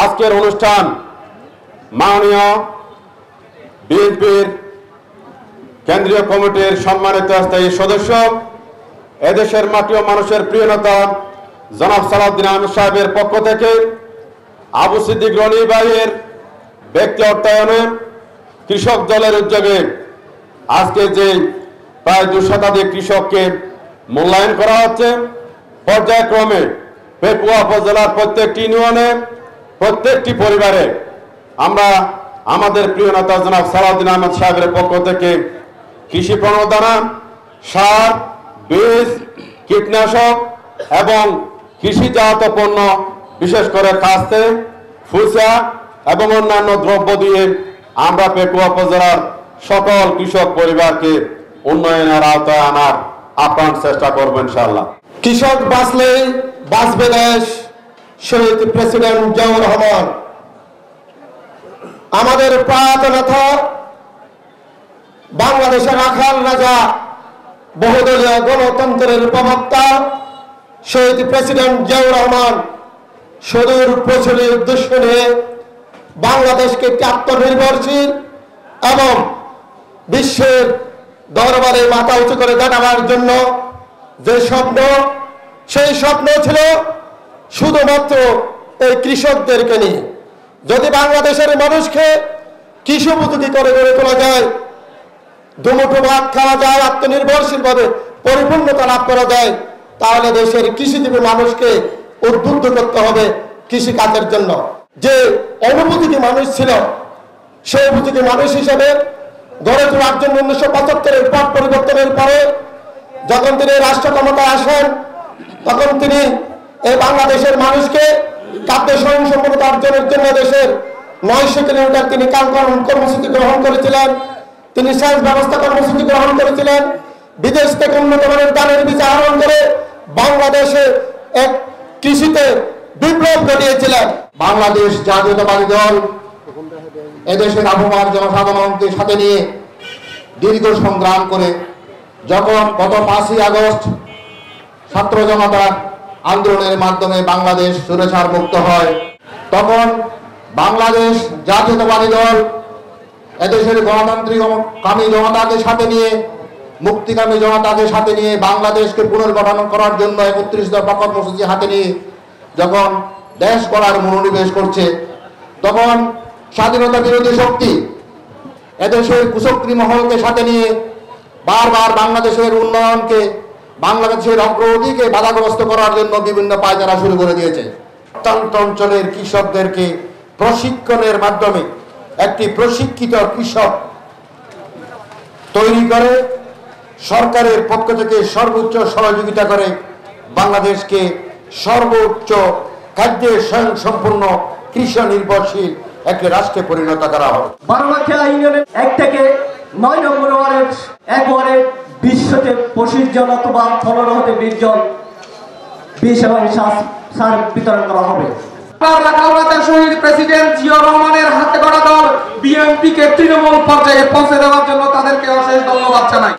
আজকের অনুষ্ঠান মাননীয় বিএনপির কেন্দ্রীয় কমিটির সম্মানিত স্থায়ী সদস্য, এদেশের মাটি ও মানুষের প্রিয় নেতা জনাব সালাউদ্দিন আহমেদ সাহেবের পক্ষ থেকে আবু সিদ্দিক রনি ভাইয়ের ব্যক্তি অর্থায়নে কৃষক দলের উদ্যোগে আজকে যে প্রায় 2 শতাধিক কৃষককে মূল্যায়ন করা হচ্ছে, পর্যায়ক্রমে পেকুয়া উপজেলার প্রত্যেকটি ইউনিয়নে প্রত্যেকটি পরিবারে আমরা আমাদের প্রিয় নেতা জনাব সালাউদ্দিন আহমেদ সাহেবের পক্ষ থেকে কৃষি প্রণোদনা, সার, বীজ, কীটনাশক এবং কৃষিজাত পণ্য বিশেষ করে কাস্তে, ফুসা এবং অন্যান্য দ্রব্য দিয়ে আমরা পেকুয়া উপজেলার সকল কৃষক পরিবারকে উন্নয়নের আওতায় আনার আপ্রাণ চেষ্টা করব ইনশাআল্লাহ। কৃষক বাঁচলে বাঁচবে দেশ, শহীদ প্রেসিডেন্ট জিয়াউর রহমান। আমাদের প্রয়াত নেতা, বাংলাদেশের রাখাল রাজা, বহুদলীয় গণতন্ত্রের প্রবক্তা শহীদ প্রেসিডেন্ট জিয়াউর রহমান সুদূর প্রচলিত উদ্দেশ্য নিয়ে বাংলাদেশকে একটি আত্মনির্ভরশীল এবং বিশ্বের দরবারে মাথা উঁচু করে দেখাবার জন্য যে স্বপ্ন, সেই স্বপ্ন ছিল শুধুমাত্র এই কৃষকদেরকে নিয়ে। যদি বাংলাদেশের মানুষকে কৃষি উপযোগী করে গড়ে তোলা যায়, দুমুঠো ভাত খাওয়া যায়, আত্মনির্ভরশীলভাবে পরিপূর্ণতা লাভ করা যায়, তাহলে দেশের কৃষিজীবী মানুষকে উদ্বুদ্ধ করতে হবে কৃষিকাজের জন্য। যে অনুপযোগী মানুষ ছিল, সেই উপযোগী মানুষ হিসেবে গড়ে তোলার জন্য 1975-এর পট পরিবর্তনের পরে যখন তিনি রাষ্ট্র ক্ষমতায় আসেন, তখন তিনি এই বাংলাদেশের মানুষকে খাদ্য স্বয়ংসম্পূর্ণতা অর্জনের জন্য দেশের 900 কিলোমিটার তিনি কর্মসূচি গ্রহণ করেছিলেন। তিনি সেচ ব্যবস্থা কর্মসূচি গ্রহণ করেছিলেন। বিদেশ থেকে উন্নত মানের ধানের বীজ আহরণ করে বাংলাদেশে এক কৃষিতে বিপ্লব ঘটিয়েছিলেন। বাংলাদেশ জাতীয়তাবাদী দল এদেশের আবহাওয়ার জনসাধারণকে সাথে নিয়ে দীর্ঘ সংগ্রাম করে যখন গত 5ই আগস্ট ছাত্র জনতার আন্দোলনের মাধ্যমে বাংলাদেশ স্বৈরাচার মুক্ত হয়, তখন বাংলাদেশ জাতীয়তাবাদী দল এদেশের গণতান্ত্রিককামী জনতাকে সাথে নিয়ে, মুক্তিকামী জনতাকে সাথে নিয়ে বাংলাদেশকে পুনর্গঠন করার জন্য 31 দফা কর্মসূচি হাতে নিয়ে যখন দেশ গড়ার মনোনিবেশ করছে, তখন স্বাধীনতা বিরোধী শক্তি এদেশের কুচক্রী মহলকে সাথে নিয়ে বারবার বাংলাদেশের উন্নয়নকে, বাংলাদেশের অগ্রগতিকে বাধাগ্রস্ত করার জন্য বিভিন্ন পায়তারা শুরু করে দিয়েছে। প্রত্যন্ত অঞ্চলের কৃষকদেরকে প্রশিক্ষণের মাধ্যমে একটি প্রশিক্ষিত কৃষক তৈরি করে সরকারের পক্ষ থেকে সর্বোচ্চ সহযোগিতা করে বাংলাদেশকে সর্বোচ্চ খাদ্যে স্বয়ংসম্পূর্ণ কৃষি নির্ভরশীল একটি রাষ্ট্রে পরিণত করা হবে। বারমাখেলা ইউনিয়নের 1 থেকে 9 নম্বর ওয়ার্ডের এক ওয়ার্ডে 20 হতে 25 জন অথবা 15 হতে 20 জন বিষ এবং সার বিতরণ করা হবে। শহীদ প্রেসিডেন্ট জিয়াউর রহমানের হাতে গড়া দল বিএনপিকে তৃণমূল পর্যায়ে পৌঁছে দেওয়ার জন্য তাদেরকে অশেষ ধন্যবাদ জানাই।